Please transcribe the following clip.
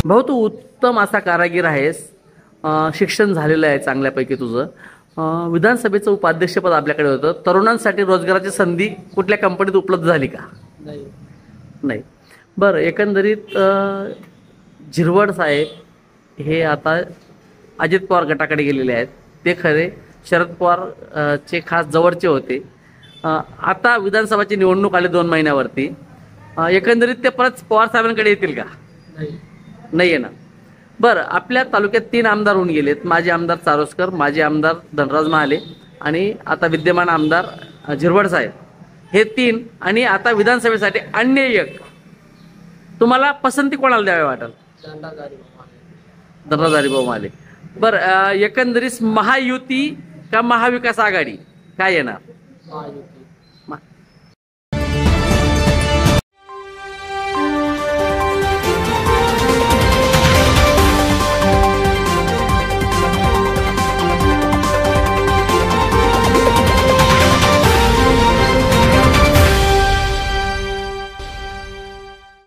भाऊ, तू उत्तम असा कारागीर आहेस. शिक्षण झालेलं आहे चांगल्यापैकी तुझं. विधानसभेचं उपाध्यक्षपद आपल्याकडे होतं. तरुणांसाठी रोजगाराची संधी कुठल्या कंपनीत उपलब्ध झाली का? नाही. नाही. बरं, एकंदरीत झिरवड साहेब हे आता अजित पवार गटाकडे गेलेले आहेत. ते खरे शरद पवार चे खास जवळचे होते. आता विधानसभाची निवडणूक आली 2 महिन्यावरती. एकंदरीत ते परत पवार साहेबांकडे येतील का? नाही येणार. बरं, आपल्या तालुक्यात 3 आमदार होऊन गेलेत. माजी आमदार चारोस्कर, माजी आमदार धनराज महाले आणि आता विद्यमान आमदार झिरवड साहेब, हे 3. आणि आता विधानसभेसाठी अन्य एक. तुम्हाला पसंती कोणाला द्यावी वाटेल? धनराज हरिभाऊ महाले. बरं, एकंदरीत महायुती का महाविकास आघाडी काय येणार?